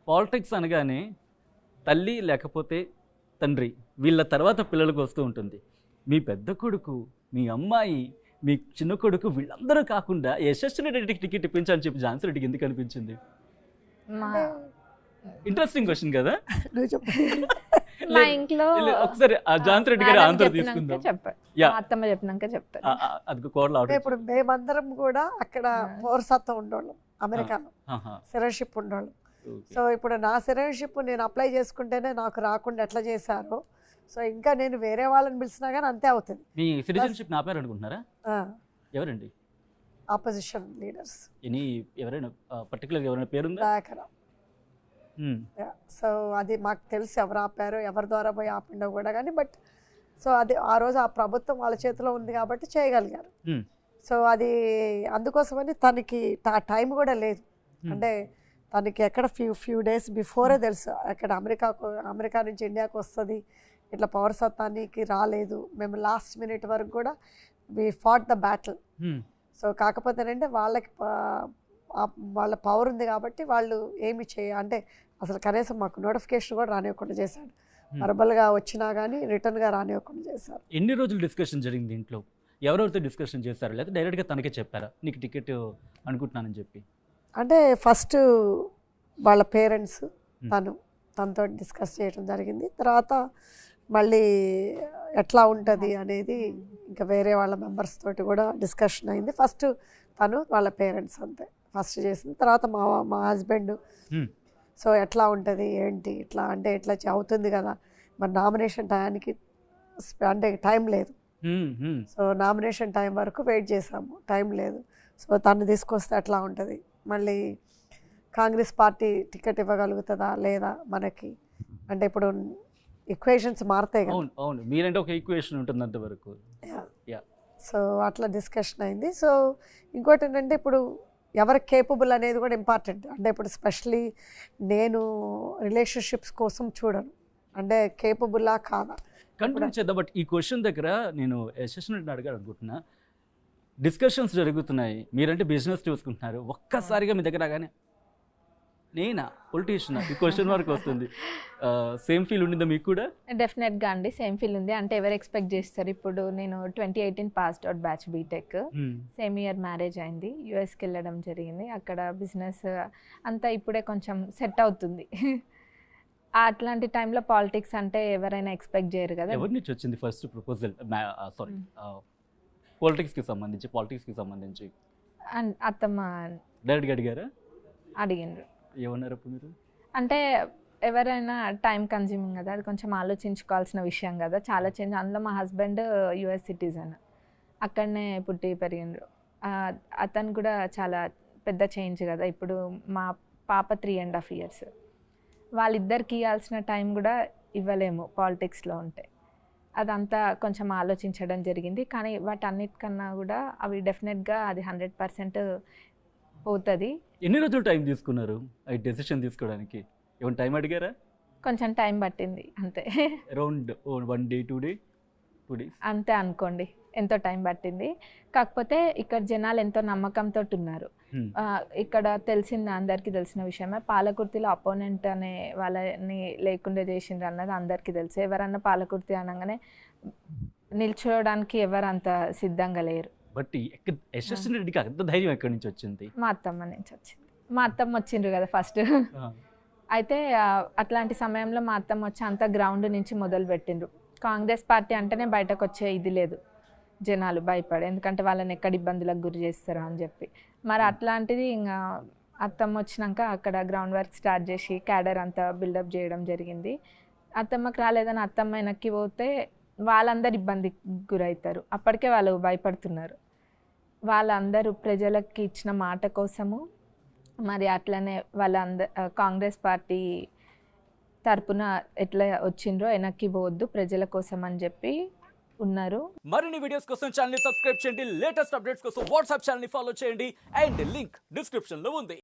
Politics అనగానే తల్లి లేకపోతే తండ్రి వీళ్ళ తర్వాత పిల్లలకు వస్తూ ఉంటుంది. మీ పెద్ద కొడుకు, మీ అమ్మాయి, మీ చిన్న కొడుకు వీళ్ళందరూ కాకుండా యశస్విని రెడ్డికి టికెట్ ఇప్పించాలని చెప్పి ఝాన్సీ రెడ్డికి ఎందుకు అనిపించింది? ఇంట్రెస్టింగ్ క్వశ్చన్ కదా. నువ్వు చెప్పు. మా ఇంట్లో ఒకసారి ఝాన్సీ రెడ్డి గారి ఆన్సర్ తీసుకుందాం. అత్తమ్మ చెప్పినాక చెప్తాను. అది కోడలు ఇప్పుడు మేమందరం కూడా అక్కడ పౌరసత్వం ఉండేవాళ్ళం, అమెరికాలో సిటిజన్షిప్ ఉండేవాళ్ళం. సో ఇప్పుడు నా సిటిజన్షిప్ నేను అప్లై చేసుకుంటేనే నాకు రాకుండా ఎట్లా చేశారో, సో ఇంకా నేను వేరే వాళ్ళని పిలిచినా కానీ అంతే అవుతుంది. మీ సిటిజన్షిప్ నా పేరు అనుకుంటున్నారా? ఎవరండి? Opposition leaders. ఎవరైనా పర్టికులర్ ఎవరైనా పేరుందా? దయాకర్. సో అది మాకు తెలుసు ఎవరు ఆపారో, ఎవరి ద్వారా పోయి ఆపిండో కూడా కానీ, బట్ సో అది ఆ రోజు ఆ ప్రభుత్వం వాళ్ళ చేతిలో ఉంది కాబట్టి చేయగలిగారు. సో అది అందుకోసమని తనకి ఆ టైం కూడా లేదు. అంటే తనకి ఎక్కడ ఫ్యూ డేస్ బిఫోరే తెలుసు అక్కడ అమెరికా నుంచి ఇండియాకి వస్తుంది, ఇట్లా పౌరసత్వానికి రాలేదు. మేము లాస్ట్ మినిట్ వరకు కూడా we fought the battle. So కాకపోతేనంటే వాళ్ళకి వాళ్ళ పవర్ ఉంది కాబట్టి వాళ్ళు ఏమి అంటే అసలు కనీసం మాకు నోటిఫికేషన్ కూడా రానివ్వకుండా చేశాడు. వర్బల్గా వచ్చినా కానీ రిటర్న్గా రానివ్వకుండా చేశారు. ఎన్ని రోజులు డిస్కషన్ జరిగింది ఇంట్లో? ఎవరెవరితో డిస్కషన్ చేశారు, లేదా డైరెక్ట్గా తనకే చెప్పారా నీకు టికెట్ అనుకుంటున్నానని చెప్పి? అంటే ఫస్ట్ వాళ్ళ పేరెంట్స్ తనతో డిస్కస్ చేయడం జరిగింది. తర్వాత మళ్ళీ ఎట్లా ఉంటుంది అనేది ఇంకా వేరే వాళ్ళ మెంబర్స్ తోటి కూడా డిస్కషన్ అయింది. ఫస్ట్ తను వాళ్ళ పేరెంట్స్ అంతే ఫస్ట్ చేసింది. తర్వాత మా హస్బెండ్ సో ఎట్లా ఉంటుంది ఏంటి ఇట్లా అంటే ఎట్లా అవుతుంది కదా, మరి నామినేషన్ టైంకి అంటే టైం లేదు. సో నామినేషన్ టైం వరకు వెయిట్ చేసాము, టైం లేదు. సో తను తీసుకొస్తే ఎట్లా ఉంటుంది, మళ్ళీ కాంగ్రెస్ పార్టీ టికెట్ ఇవ్వగలుగుతుందా లేదా మనకి, అంటే ఇప్పుడు ఈక్వేషన్స్ మారుతాయి కదా. అవును, మీరంటే ఒక ఈక్వేషన్ ఉంటుంది అంతవరకు. సో అట్లా డిస్కషన్ అయింది. సో ఇంకోటి ఏంటంటే ఇప్పుడు ఎవరు కేపబుల్ అనేది కూడా ఇంపార్టెంట్. అంటే ఇప్పుడు స్పెషలీ నేను రిలేషన్షిప్స్ కోసం చూడను, అంటే కేపబుల్లా కాదా కంటిన్యూ చేద్దాం. బట్ ఈ క్వశ్చన్ దగ్గర నేను యశస్విని అడగాలి అనుకుంటున్నా. డిస్కషన్స్ జరుగుతున్నాయి, మీరంటే బిజినెస్ చూసుకుంటున్నారు, ఒక్కసారిగా మీ దగ్గర రాగానే నేనా పొలిటీషియన్ ఈ క్వశ్చన్ వరకు వస్తుంది. సేమ్ ఫీల్ ఉండిందా మీకు కూడా? డెఫినెట్గా అండి, సేమ్ ఫీల్ ఉంది. అంటే ఎవరు ఎక్స్పెక్ట్ చేస్తారు? ఇప్పుడు నేను 2018 passed out batch BTech, same year marriage అయింది, యూఎస్కి వెళ్ళడం జరిగింది. అక్కడ బిజినెస్ అంతా ఇప్పుడే కొంచెం సెట్ అవుతుంది. అట్లాంటి టైంలో పాలిటిక్స్ అంటే ఎవరైనా ఎక్స్పెక్ట్ చేయరు కదా. ఎవరి నుంచి వచ్చింది ఫస్ట్ ప్రపోజల్? సారీ, పాలిటిక్స్కి సంబంధించి అత్తమ్మ డైరెక్ట్గా అడిగారా? అడిగిండ్రు. ఏమన్నారు అప్పుడు మీరు? అంటే ఎవరైనా టైం కన్జ్యూమింగ్ కదా, అది కొంచెం ఆలోచించుకోవాల్సిన విషయం కదా, చాలా చేంజ్. అందులో మా హస్బెండ్ యుఎస్ సిటిజన్, అక్కడనే పుట్టి పెరిగిండ్రు. అతను కూడా చాలా పెద్ద చేంజ్ కదా. ఇప్పుడు మా పాప 3.5 years, వాళ్ళిద్దరికి ఇవ్వాల్సిన టైం కూడా ఇవ్వలేము పాలిటిక్స్లో ఉంటే. అదంతా కొంచెం ఆలోచించడం జరిగింది. కానీ వాటన్నిటికన్నా కూడా అవి డెఫినెట్గా అది 100% పోతుంది. ఎన్ని రోజులు టైం తీసుకున్నారు ఈ డెసిషన్ తీసుకోవడానికి? ఏమైనా టైం అడిగారా? కొంచెం టైం పట్టింది అంతే. అరౌండ్ 1 day 2 days అంతే అనుకోండి, ఎంతో టైం పట్టింది. కాకపోతే ఇక్కడ జనాలు ఎంతో నమ్మకంతో ఉన్నారు. ఇక్కడ తెలిసింది, అందరికీ తెలిసిన విషయమే, పాలకుర్తిలో అపోనెంట్ అనే వాళ్ళని లేకుండా చేసిండ్రు అన్నది అందరికీ తెలుసు. ఎవరన్నా పాలకుర్తి అనగానే నిల్చోవడానికి ఎవరు అంత సిద్ధంగా లేరు. బట్ యశస్విని రెడ్డికి అంత ధైర్యం ఎక్కడి నుంచి వచ్చింది? మా అత్తమ్మ నుంచి వచ్చింది. మా అత్తమ్మ వచ్చిండ్రు కదా ఫస్ట్. అయితే అట్లాంటి సమయంలో మా అత్తమ్మ వచ్చి అంత గ్రౌండ్ నుంచి మొదలు పెట్టిండ్రు. కాంగ్రెస్ పార్టీ అంటేనే బయటకు వచ్చే ఇది లేదు, జనాలు భయపడి, ఎందుకంటే వాళ్ళని ఎక్కడ ఇబ్బందులకు గురి చేస్తారో అని చెప్పి. మరి అట్లాంటిది ఇంకా అత్తమ్మ వచ్చినాక అక్కడ గ్రౌండ్ వర్క్ స్టార్ట్ చేసి క్యాడర్ అంతా బిల్డప్ చేయడం జరిగింది. అత్తమ్మకి రాలేదని అత్తమ్మ వెనక్కి పోతే వాళ్ళందరూ ఇబ్బందికి గురవుతారు. అప్పటికే వాళ్ళు భయపడుతున్నారు. వాళ్ళందరూ ప్రజలకి ఇచ్చిన మాట కోసము మరి అట్లనే కాంగ్రెస్ పార్టీ తరపున ఎట్లా వచ్చిండ్రో వెనక్కి పోవద్దు ప్రజల కోసం అని చెప్పి ఉన్నారు. మరిన్ని వీడియోస్ కోసం ఛానల్ ని సబ్స్క్రైబ్ చేయండి, లేటెస్ట్ అప్డేట్స్ కోసం వాట్సాప్ ఛానల్ ని ఫాలో చేయండి, అండ్ లింక్ డిస్క్రిప్షన్ లో ఉంది.